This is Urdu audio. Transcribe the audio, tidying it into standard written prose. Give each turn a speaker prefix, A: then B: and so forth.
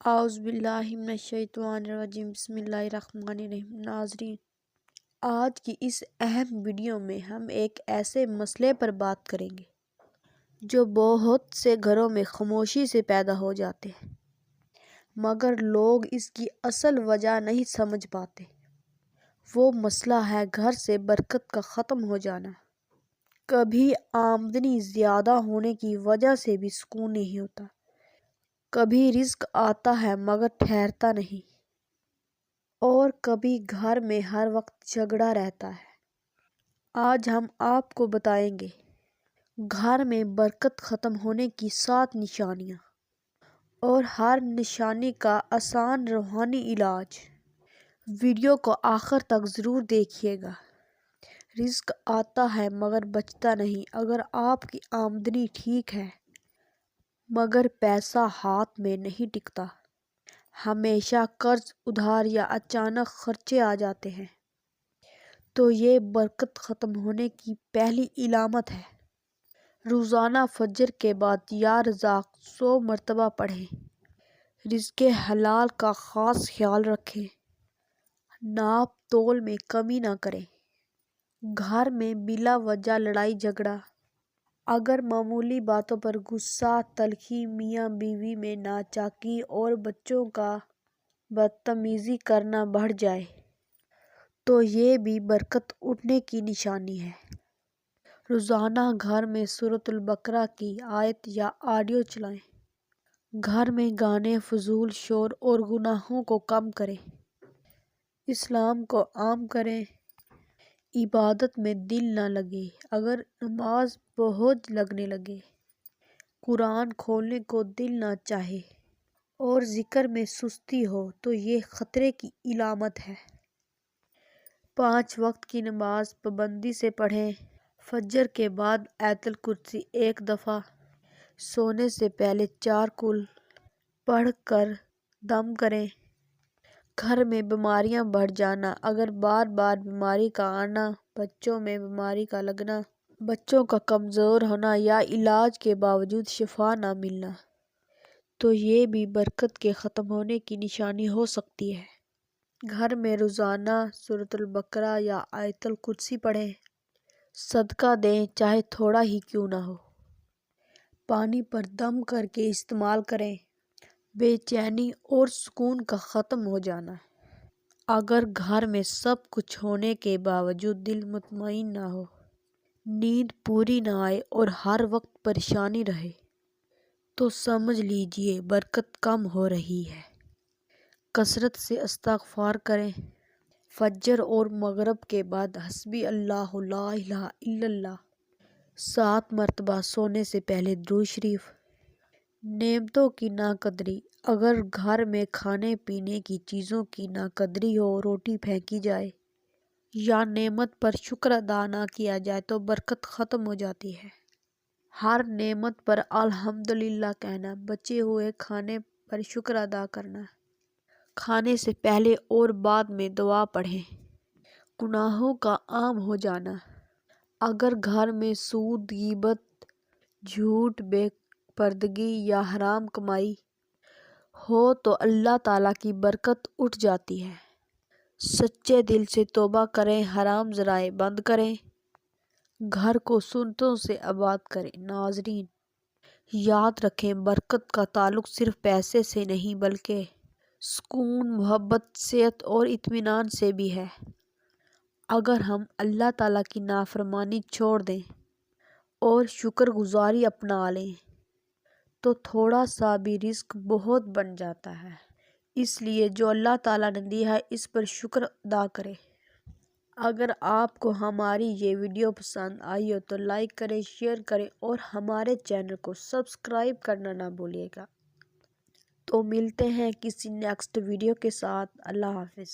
A: اعوذ باللہ من الشیطان الرجیم بسم اللہ الرحمن الرحیم۔ ناظرین، آج کی اس اہم ویڈیو میں ہم ایک ایسے مسئلے پر بات کریں گے جو بہت سے گھروں میں خاموشی سے پیدا ہو جاتے ہیں، مگر لوگ اس کی اصل وجہ نہیں سمجھ پاتے۔ وہ مسئلہ ہے گھر سے برکت کا ختم ہو جانا۔ کبھی آمدنی زیادہ ہونے کی وجہ سے بھی سکون نہیں ہوتا، کبھی رزق آتا ہے مگر ٹھہرتا نہیں، اور کبھی گھر میں ہر وقت جھگڑا رہتا ہے۔ آج ہم آپ کو بتائیں گے گھر میں برکت ختم ہونے کی 7 نشانیاں، اور ہر نشانی کا آسان روحانی علاج۔ ویڈیو کو آخر تک ضرور دیکھیے گا۔ رزق آتا ہے مگر بچتا نہیں۔ اگر آپ کی آمدنی ٹھیک ہے مگر پیسہ ہاتھ میں نہیں ٹکتا، ہمیشہ قرض ادھار یا اچانک خرچے آ جاتے ہیں، تو یہ برکت ختم ہونے کی پہلی علامت ہے۔ روزانہ فجر کے بعد یا رزاق 100 مرتبہ پڑھیں۔ رزق حلال کا خاص خیال رکھیں۔ ناپ تول میں کمی نہ کریں۔ گھر میں بلا وجہ لڑائی جھگڑا، اگر معمولی باتوں پر غصہ، تلخی، میاں بیوی میں ناچاکی اور بچوں کا بدتمیزی کرنا بڑھ جائے، تو یہ بھی برکت اٹھنے کی نشانی ہے۔ روزانہ گھر میں سورۃ البقرہ کی آیت یا آڈیو چلائیں۔ گھر میں گانے، فضول شور اور گناہوں کو کم کریں۔ اسلام کو عام کریں۔ عبادت میں دل نہ لگے، اگر نماز بوجھ لگنے لگے، قرآن کھولنے کو دل نہ چاہے اور ذکر میں سستی ہو، تو یہ خطرے کی علامت ہے۔ 5 وقت کی نماز پابندی سے پڑھیں۔ فجر کے بعد آیت الکرسی 1 دفعہ، سونے سے پہلے 4 قل پڑھ کر دم کریں۔ گھر میں بیماریاں بڑھ جانا، اگر بار بار بیماری کا آنا، بچوں میں بیماری کا لگنا، بچوں کا کمزور ہونا یا علاج کے باوجود شفا نہ ملنا، تو یہ بھی برکت کے ختم ہونے کی نشانی ہو سکتی ہے۔ گھر میں روزانہ سورۃ البقرہ یا آیت الکرسی پڑھیں۔ صدقہ دیں، چاہے تھوڑا ہی کیوں نہ ہو۔ پانی پر دم کر کے استعمال کریں۔ بے چینی اور سکون کا ختم ہو جانا، اگر گھر میں سب کچھ ہونے کے باوجود دل مطمئن نہ ہو، نیند پوری نہ آئے اور ہر وقت پریشانی رہے، تو سمجھ لیجیے برکت کم ہو رہی ہے۔ کثرت سے استغفار کریں۔ فجر اور مغرب کے بعد حسبی اللہ لا الہ الا اللہ 7 مرتبہ، سونے سے پہلے درود شریف۔ نعمتوں کی ناقدری، اگر گھر میں کھانے پینے کی چیزوں کی ناقدری ہو، روٹی پھینکی جائے یا نعمت پر شکر ادا نہ کیا جائے، تو برکت ختم ہو جاتی ہے۔ ہر نعمت پر الحمدللہ کہنا، بچے ہوئے کھانے پر شکر ادا کرنا، کھانے سے پہلے اور بعد میں دعا پڑھیں۔ گناہوں کا عام ہو جانا، اگر گھر میں سود، غیبت، جھوٹ، بے پردگی یا حرام کمائی ہو، تو اللہ تعالیٰ کی برکت اٹھ جاتی ہے۔ سچے دل سے توبہ کریں، حرام ذرائع بند کریں، گھر کو سنتوں سے آباد کریں۔ ناظرین، یاد رکھیں برکت کا تعلق صرف پیسے سے نہیں بلکہ سکون، محبت، صحت اور اطمینان سے بھی ہے۔ اگر ہم اللہ تعالیٰ کی نافرمانی چھوڑ دیں اور شکر گزاری اپنا لیں، تو تھوڑا سا بھی رزق بہت بن جاتا ہے۔ اس لیے جو اللہ تعالیٰ نے دیا ہے اس پر شکر ادا کریں۔ اگر آپ کو ہماری یہ ویڈیو پسند آئی ہو تو لائک کریں، شیئر کریں اور ہمارے چینل کو سبسکرائب کرنا نہ بھولیے گا۔ تو ملتے ہیں کسی نیکسٹ ویڈیو کے ساتھ۔ اللہ حافظ۔